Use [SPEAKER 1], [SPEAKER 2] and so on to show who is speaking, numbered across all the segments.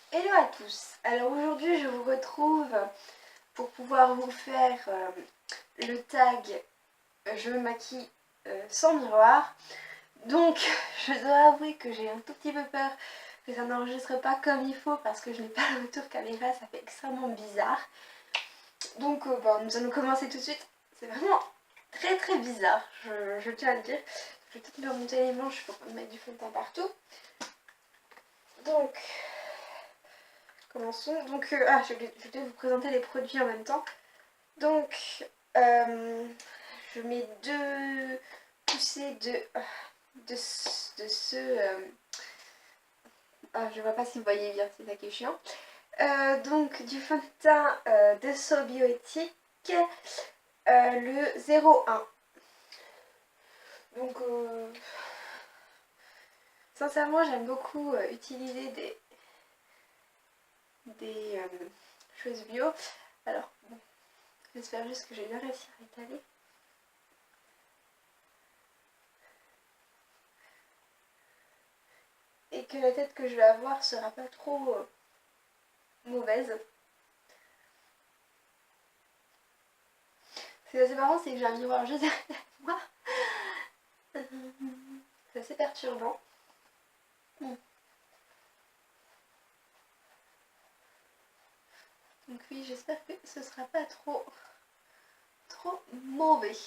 [SPEAKER 1] Hello à tous. Alors aujourd'hui je vous retrouve pour pouvoir vous faire le tag je me maquille sans miroir. Donc je dois avouer que j'ai un tout petit peu peur que ça n'enregistre pas comme il faut parce que je n'ai pas le retour caméra, ça fait extrêmement bizarre. Donc nous allons commencer tout de suite. C'est vraiment très bizarre, je tiens à le dire. Je vais peut-être me remonter les manches pour pas me mettre du fond de teint partout. Donc commençons. Donc, je vais vous présenter les produits en même temps. Donc, je mets 2 poussées de ce... je vois pas si vous voyez bien, c'est ça qui est chiant. Donc, du fond de teint de So Bioéthique, le 01. Donc, sincèrement, j'aime beaucoup utiliser des choses bio. Alors, bon, j'espère juste que j'ai bien réussi à étaler. Et que la tête que je vais avoir sera pas trop mauvaise. Ce qui est assez marrant, c'est que j'ai un miroir juste derrière moi. C'est assez perturbant. Donc oui, j'espère que ce sera pas trop mauvais.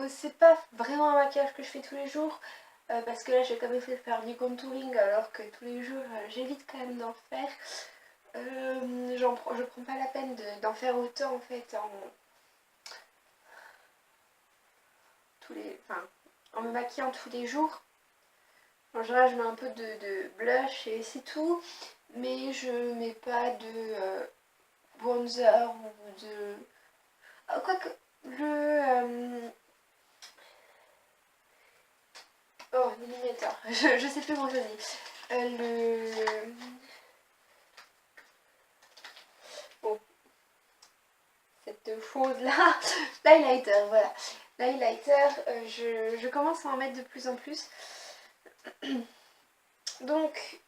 [SPEAKER 1] C'est pas vraiment un maquillage que je fais tous les jours. Parce que là j'ai quand même fait faire du contouring alors que tous les jours j'évite quand même d'en faire. Je prends pas la peine d'en faire autant en fait en me maquillant tous les jours. En général je mets un peu de blush et c'est tout. Mais je mets pas de bronzer ou de... quoique le... Oh, l'illuminateur. Je sais plus comment ça dit. Bon, cette chose-là. L'highlighter, voilà. L'highlighter, je commence à en mettre de plus en plus. Donc,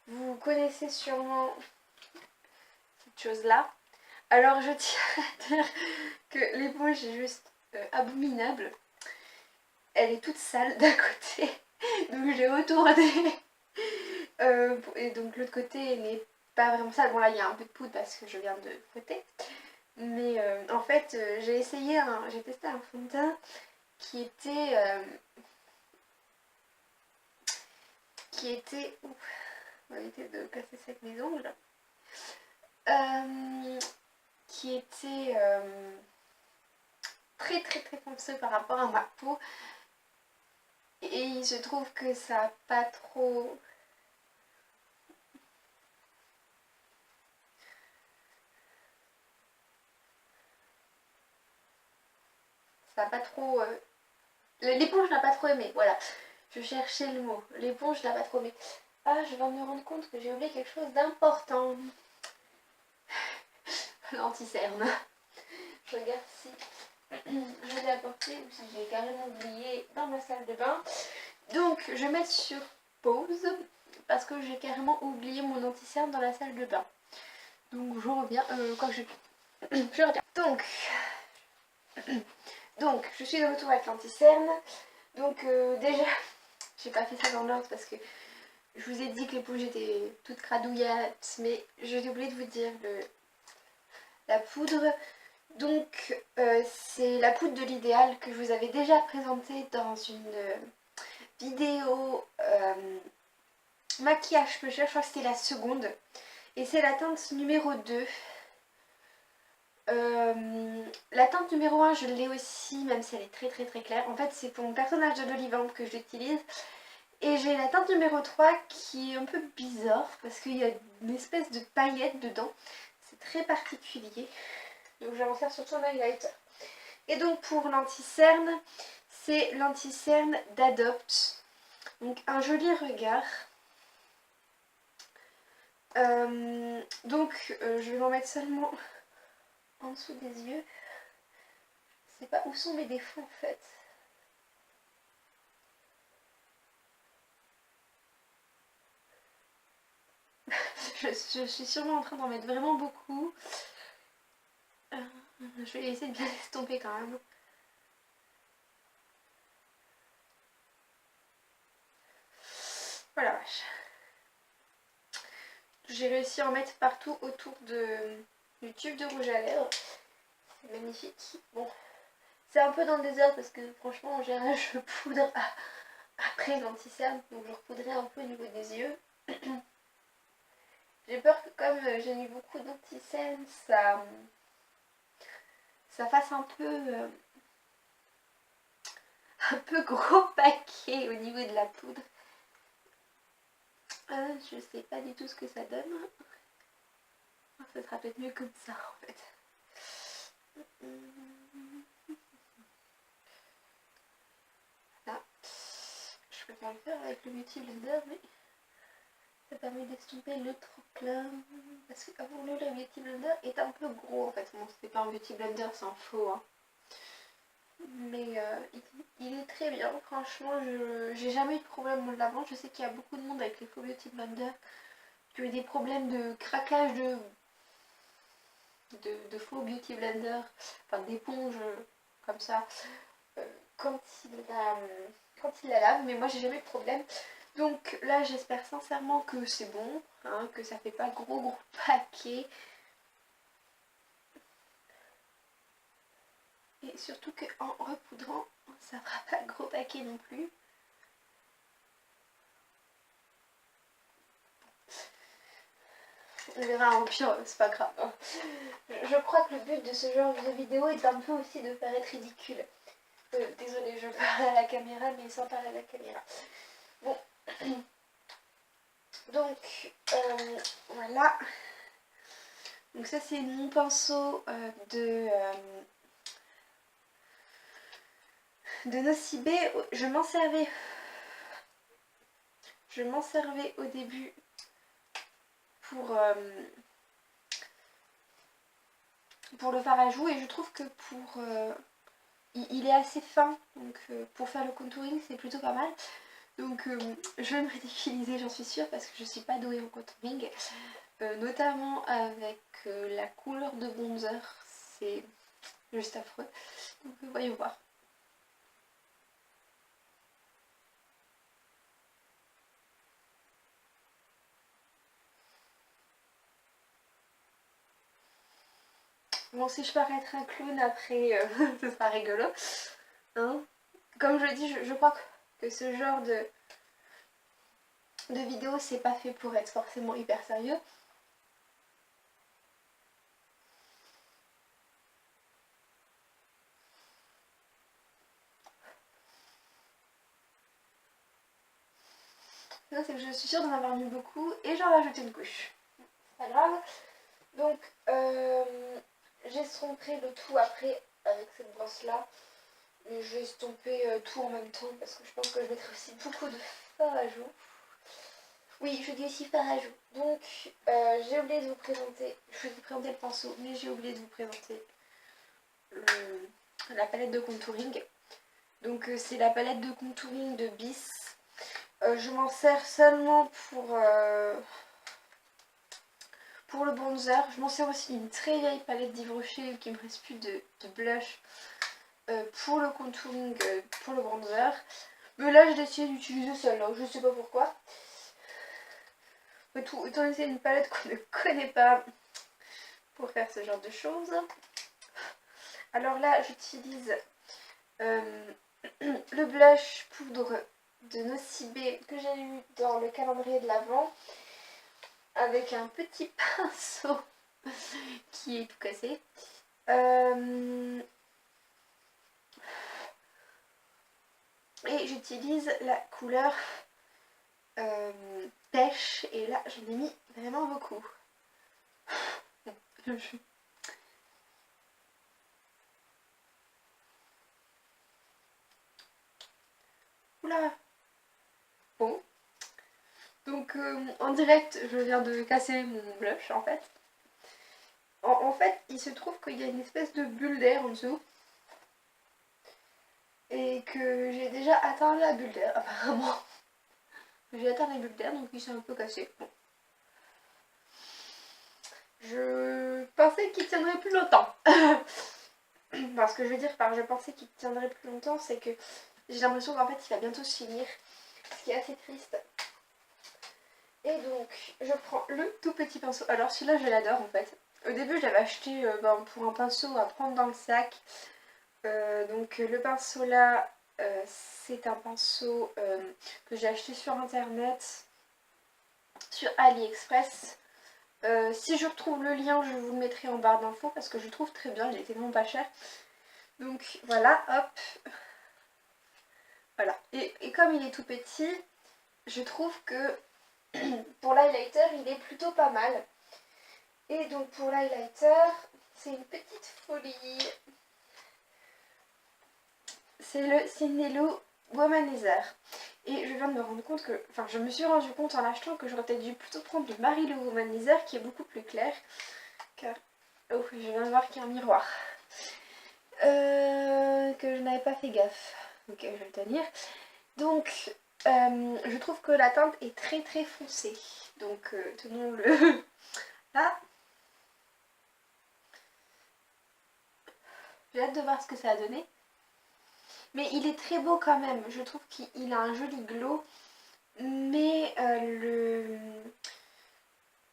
[SPEAKER 1] vous connaissez sûrement cette chose-là. Alors, je tiens à dire que l'éponge est juste abominable. Elle est toute sale d'un côté. Donc, j'ai retourné. Et donc, l'autre côté n'est pas vraiment sale. Bon, là, il y a un peu de poudre parce que je viens de frotter. Mais en fait, j'ai testé un fond de teint qui était... Ouh, on va éviter de casser ça avec mes ongles. Qui était très foncé par rapport à ma peau. Et il se trouve que ça n'a pas trop... Ça n'a pas trop... L'éponge n'a pas trop aimé, voilà. Je cherchais le mot. L'éponge n'a pas trop aimé. Ah, je viens de me rendre compte que j'ai oublié quelque chose d'important. L'anti-cerne. Je regarde si je l'ai apporté ou si j'ai carrément oublié dans ma salle de bain. Donc, je vais mettre sur pause parce que j'ai carrément oublié mon anti-cerne dans la salle de bain. Donc, je reviens. Je reviens. Donc, je suis de retour avec l'anti-cerne. Donc, déjà, j'ai pas fait ça dans l'ordre parce que je vous ai dit que l'éponge était toute cradouillate, mais j'ai oublié de vous dire la poudre. Donc c'est la poudre de l'idéal que je vous avais déjà présentée dans une vidéo maquillage peu cher, je crois que c'était la seconde. Et c'est la teinte numéro 2. La teinte numéro 1 je l'ai aussi, même si elle est très claire. En fait c'est pour mon personnage de l'Olivambre que je l'utilise. Et j'ai la teinte numéro 3 qui est un peu bizarre parce qu'il y a une espèce de paillette dedans. C'est très particulier. Donc je vais en faire surtout un highlighter. Et donc pour l'anti-cerne, c'est l'anti-cerne d'Adopt. Donc un joli regard. Je vais m'en mettre seulement en dessous des yeux. Je sais pas où sont mes défauts en fait. Je suis sûrement en train d'en mettre vraiment beaucoup. Je vais essayer de bien l'estomper quand même. Voilà, vache. J'ai réussi à en mettre partout autour du tube de rouge à lèvres. C'est magnifique. Bon, c'est un peu dans le désordre parce que franchement, en général, je poudre après l'anti-cerne. Donc je repoudrais un peu au niveau des yeux. J'ai peur que comme j'ai mis beaucoup d'anti-cerne, ça fasse un peu gros paquet au niveau de la poudre. Je sais pas du tout ce que ça donne. Ça sera peut-être mieux comme ça en fait. Là. Je préfère le faire avec le Beauty Blender, mais ça permet d'estomper le trop-plein. Parce que avant le Beauty Blender est un peu gros en fait. Bon, c'est pas un Beauty Blender, c'est un faux. Hein. Mais il est très bien. Franchement, j'ai jamais eu de problème en le lavant. Je sais qu'il y a beaucoup de monde avec les faux Beauty Blender qui ont eu des problèmes de craquage de faux Beauty Blender, enfin d'éponge comme ça, quand il la lave. Mais moi, j'ai jamais eu de problème. Donc là, j'espère sincèrement que c'est bon, hein, que ça fait pas gros paquet. Et surtout qu'en repoudrant, ça fera pas gros paquet non plus. On verra au pire, c'est pas grave. Je crois que le but de ce genre de vidéo est un peu aussi de paraître ridicule. Désolée, je parle à la caméra, mais sans parler à la caméra. Bon. Donc, voilà. Donc ça, c'est mon pinceau de Nocibé. Je m'en servais au début pour le fard à joues et je trouve que il est assez fin, donc pour faire le contouring c'est plutôt pas mal. Donc je vais me ridiculiser, j'en suis sûre, parce que je suis pas douée en contouring, notamment avec la couleur de bronzer, c'est juste affreux. Donc voyons voir. Bon, si je parais être un clown après, ce sera rigolo. Hein, comme je dis, je crois que ce genre de vidéo, c'est pas fait pour être forcément hyper sérieux. Non, c'est que je suis sûre d'en avoir mis beaucoup et j'en rajoute une couche. C'est pas grave. Donc, j'estomperai le tout après avec cette brosse là. Mais je vais estomper tout en même temps parce que je pense que je mettrai aussi beaucoup de fard à joues. Oui, je dis aussi fard à joues. Donc, j'ai oublié de vous présenter. Je vais vous présenter le pinceau, mais j'ai oublié de vous présenter la palette de contouring. Donc, c'est la palette de contouring de Bis. Je m'en sers seulement pour le bronzer. Je m'en sers aussi d'une très vieille palette d'Yves Rocher qui me reste plus de blush pour le contouring, pour le bronzer. Mais là, j'ai décidé d'utiliser celle-là, je sais pas pourquoi. Autant essayer une palette qu'on ne connaît pas pour faire ce genre de choses. Alors là, j'utilise le blush poudre de Nocibé que j'ai eu dans le calendrier de l'Avent avec un petit pinceau qui est tout cassé. Et j'utilise la couleur pêche et là j'en ai mis vraiment beaucoup. Oula. Bon. Donc en direct je viens de casser mon blush en fait. En fait il se trouve qu'il y a une espèce de bulle d'air en dessous. Et que j'ai déjà atteint la bulle d'air apparemment. J'ai atteint la bulle d'air donc il s'est un peu cassé. Bon. Je pensais qu'il tiendrait plus longtemps. Parce que je veux dire par je pensais qu'il tiendrait plus longtemps, c'est que j'ai l'impression qu'en fait il va bientôt se finir. Ce qui est assez triste. Et donc je prends le tout petit pinceau. Alors celui-là je l'adore en fait. Au début je l'avais acheté pour un pinceau à prendre dans le sac. Donc le pinceau là c'est un pinceau que j'ai acheté sur internet, sur AliExpress. Si je retrouve le lien je vous le mettrai en barre d'infos parce que je le trouve très bien, il était vraiment pas cher. Donc voilà, hop. Voilà. Et comme il est tout petit, je trouve que pour l'highlighter il est plutôt pas mal. Et donc pour l'highlighter, c'est une petite folie. C'est le Cinnello Womanizer. Et je viens de me rendre compte que, enfin je me suis rendu compte en l'achetant que j'aurais peut-être dû plutôt prendre le Marilo Womanizer qui est beaucoup plus clair. Car, oh je viens de voir qu'il y a un miroir. Que je n'avais pas fait gaffe. Ok, je vais le tenir. Donc je trouve que la teinte est très très foncée. Donc tenons-le là. J'ai hâte de voir ce que ça a donné. Mais il est très beau quand même. Je trouve qu'il a un joli glow. Mais le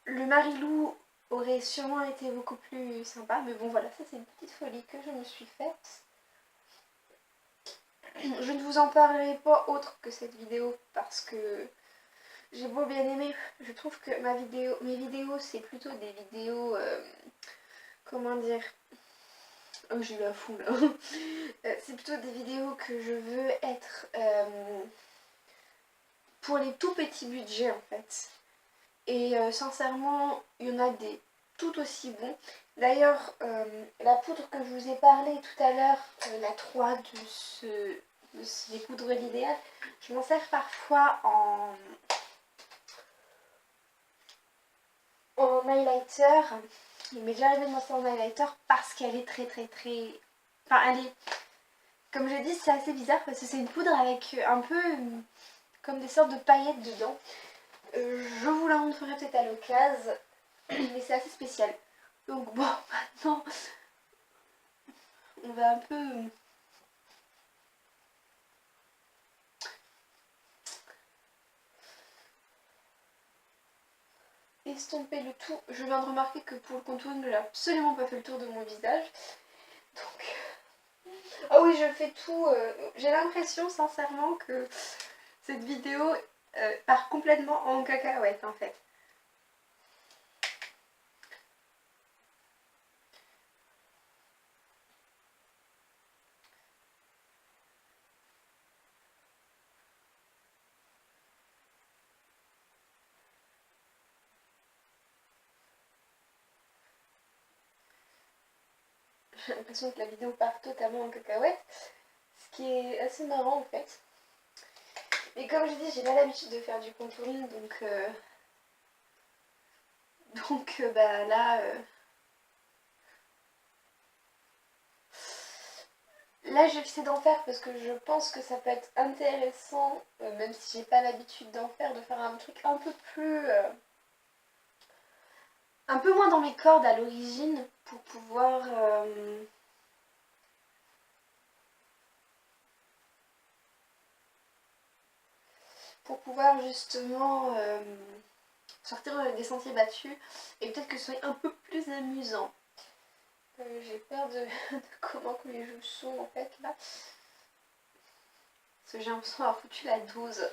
[SPEAKER 1] Marilou aurait sûrement été beaucoup plus sympa. Mais bon voilà, ça c'est une petite folie que je me suis faite. Je ne vous en parlerai pas autre que cette vidéo parce que j'ai beau bien aimer. Je trouve que mes vidéos c'est plutôt des vidéos... comment dire... Oh j'ai eu la foule. C'est plutôt des vidéos que je veux être pour les tout petits budgets en fait. Et sincèrement, il y en a des tout aussi bons. D'ailleurs, la poudre que je vous ai parlé tout à l'heure, la 3 des poudres l'idéal, je m'en sers parfois en highlighter. Il m'est déjà arrivé de m'en servir en highlighter parce qu'elle est très très très... Enfin, elle est... Comme je dis, c'est assez bizarre parce que c'est une poudre avec un peu comme des sortes de paillettes dedans. Je vous la montrerai peut-être à l'occasion, mais c'est assez spécial. Donc bon, maintenant, on va un peu... estomper le tout. Je viens de remarquer que pour le contouring, je n'ai absolument pas fait le tour de mon visage. Donc... Ah oui, je fais tout. J'ai l'impression, sincèrement, que cette vidéo part complètement en cacahuète, en fait. J'ai l'impression que la vidéo part totalement en cacahuète, ce qui est assez marrant en fait. Mais comme je dis, j'ai pas l'habitude de faire du contouring, donc bah là... Là j'essaie d'en faire parce que je pense que ça peut être intéressant, même si j'ai pas l'habitude d'en faire, de faire un truc un peu plus... un peu moins dans mes cordes à l'origine pour pouvoir... justement sortir des sentiers battus et peut-être que ce soit un peu plus amusant. J'ai peur de comment que les joues sont en fait là. Parce que j'ai l'impression d'avoir foutu la dose.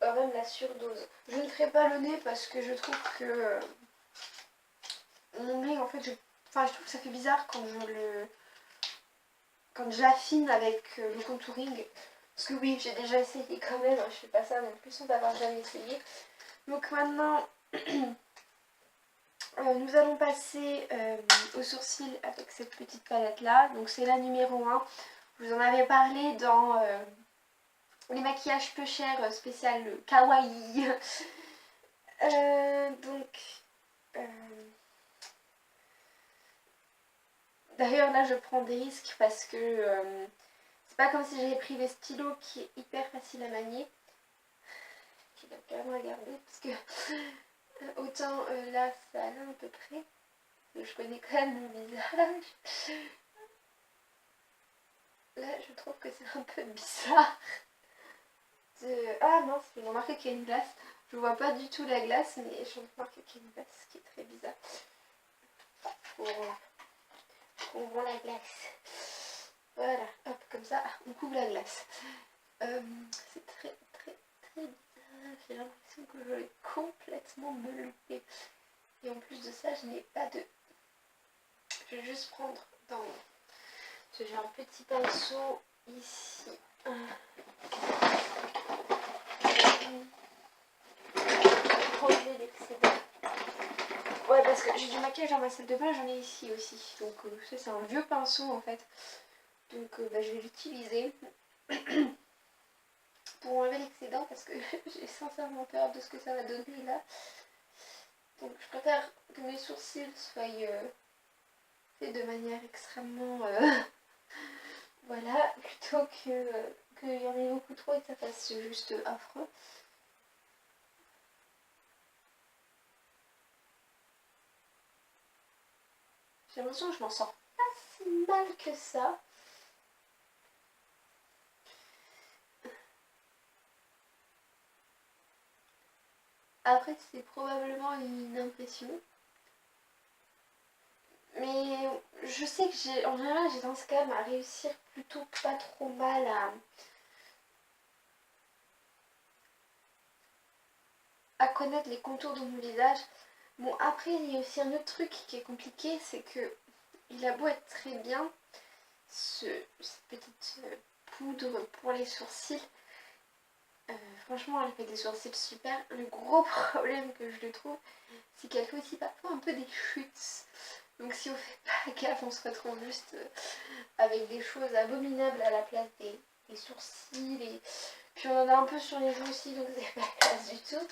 [SPEAKER 1] Même la surdose. Je ne ferai pas le nez parce que je trouve que mon nez en fait je trouve que ça fait bizarre quand je l'affine avec le contouring. Parce que oui, j'ai déjà essayé quand même, je fais pas ça non plus sans avoir jamais essayé. Donc maintenant, nous allons passer aux sourcils avec cette petite palette là. Donc c'est la numéro 1. Je vous en avais parlé dans les maquillages peu chers spécial kawaii. D'ailleurs là je prends des risques parce que c'est pas comme si j'avais pris le stylo qui est hyper facile à manier. Je vais quand même regarder parce que autant là ça allait à peu près. Donc je connais quand même mon visage. Là, je trouve que c'est un peu bizarre. Ah mince, j'ai remarqué qu'il y a une glace. Je vois pas du tout la glace, mais j'ai remarqué qu'il y a une glace, ce qui est très bizarre. On voit la glace. Voilà, hop, comme ça, on couvre la glace. C'est très bizarre. J'ai l'impression que je vais complètement me louper. Et en plus de ça, je n'ai pas de... Je vais juste prendre dans... J'ai un petit pinceau ici. Enlever l'excédent. Ouais, parce que j'ai du maquillage dans ma salle de bain, j'en ai ici aussi. Donc ça c'est un vieux pinceau en fait. Donc je vais l'utiliser pour enlever l'excédent parce que j'ai sincèrement peur de ce que ça va donner là. Donc je préfère que mes sourcils soient faits de manière extrêmement... voilà, plutôt qu'il y en ait beaucoup trop et que ça fasse juste affreux. J'ai l'impression que je m'en sors pas si mal que ça. Après, c'est probablement une impression. Mais je sais que en général, j'ai tendance quand même à réussir plutôt pas trop mal à connaître les contours de mon visage. Bon, après, il y a aussi un autre truc qui est compliqué, c'est que il a beau être très bien, cette petite poudre pour les sourcils, franchement, elle fait des sourcils super. Le gros problème que je le trouve, c'est qu'elle fait aussi parfois un peu des chutes. Donc si on fait pas gaffe, on se retrouve juste avec des choses abominables à la place des sourcils. Et... Puis on en a un peu sur les joues aussi, donc c'est pas classe du tout.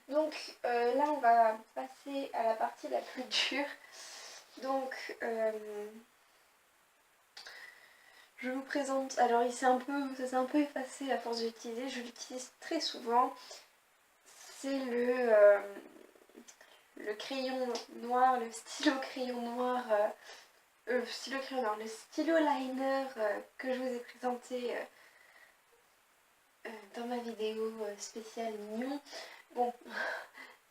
[SPEAKER 1] Donc là, on va passer à la partie la plus dure. Donc je vous présente, alors ça s'est un peu effacé à force de l'utiliser, je l'utilise très souvent. C'est le crayon noir, le stylo crayon noir, le stylo liner que je vous ai présenté dans ma vidéo spéciale mignon. Bon,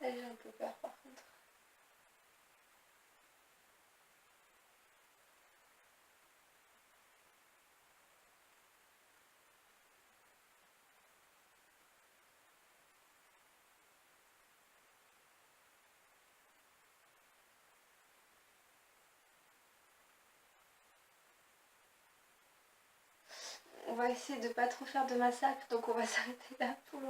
[SPEAKER 1] là j'ai un peu peur par contre. On va essayer de pas trop faire de massacre, donc on va s'arrêter là pour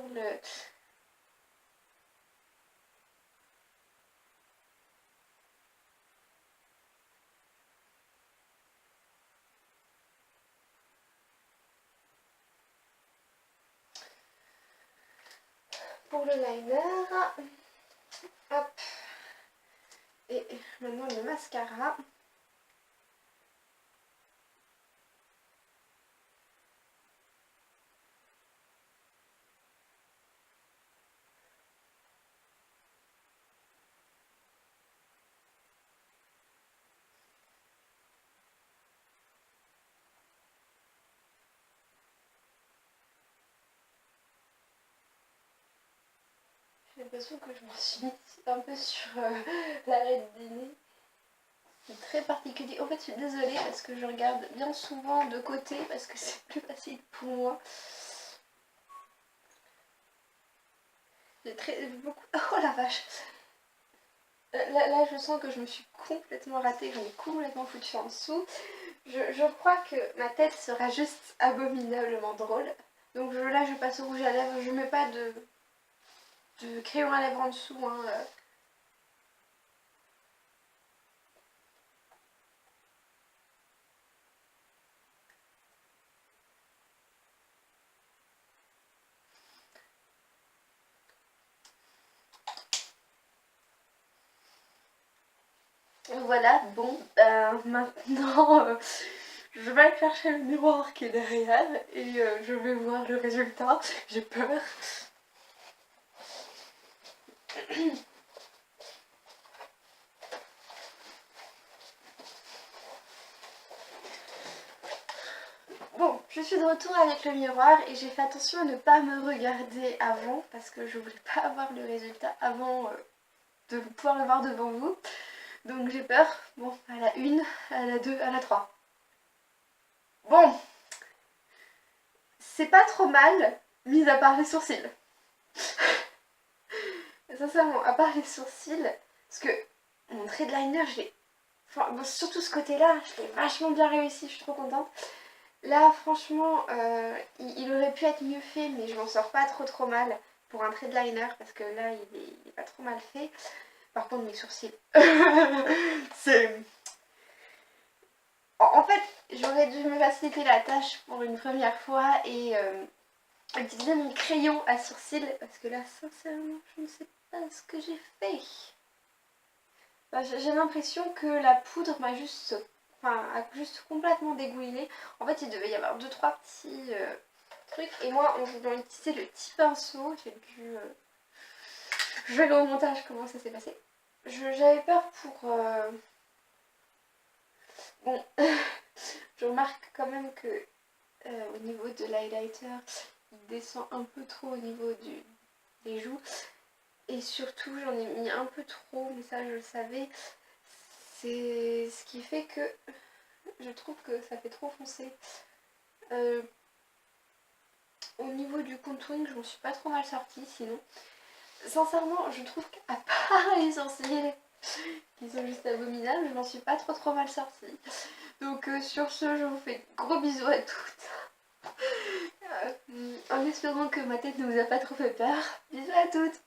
[SPEAKER 1] le liner. Hop. Et maintenant le mascara. J'ai l'impression que je m'en suis mise un peu sur l'arête du nez. C'est très particulier. En fait, je suis désolée parce que je regarde bien souvent de côté parce que c'est plus facile pour moi. J'ai beaucoup... Oh la vache! Là, je sens que je me suis complètement ratée, j'en ai complètement foutu en dessous. Je crois que ma tête sera juste abominablement drôle. Donc là, je passe au rouge à lèvres. Je mets pas de crayon à lèvres en dessous. Hein. Voilà, bon, maintenant, je vais aller chercher le miroir qui est derrière et je vais voir le résultat. J'ai peur. Je suis de retour avec le miroir et j'ai fait attention à ne pas me regarder avant parce que je voulais pas avoir le résultat avant de pouvoir le voir devant vous. Donc j'ai peur. Bon, à la 1, à la 2, à la 3. Bon, c'est pas trop mal, mis à part les sourcils. Sincèrement, à part les sourcils, parce que mon trait de liner, je l'ai... Enfin, bon, surtout ce côté-là, je l'ai vachement bien réussi, je suis trop contente. Là, franchement, il aurait pu être mieux fait, mais je m'en sors pas trop mal pour un trait de liner, parce que là, il est pas trop mal fait. Par contre, mes sourcils, c'est... En fait, j'aurais dû me faciliter la tâche pour une première fois et utiliser mon crayon à sourcils, parce que là, sincèrement, je ne sais pas ce que j'ai fait. Bah, j'ai l'impression que la poudre m'a juste... Enfin, a juste complètement dégouliné. En fait, il devait y avoir 2-3 petits trucs. Et moi, en voulant utiliser le petit pinceau, j'ai dû... Je verrai au montage comment ça s'est passé. J'avais peur pour... Bon, je remarque quand même que au niveau de l'highlighter, il descend un peu trop au niveau des joues. Et surtout, j'en ai mis un peu trop, mais ça, je le savais. C'est ce qui fait que je trouve que ça fait trop foncé. Au niveau du contouring, je m'en suis pas trop mal sortie sinon. Sincèrement, je trouve qu'à part les sourcils qui sont juste abominables, je m'en suis pas trop mal sortie. Donc sur ce, je vous fais gros bisous à toutes. En espérant que ma tête ne vous a pas trop fait peur. Bisous à toutes.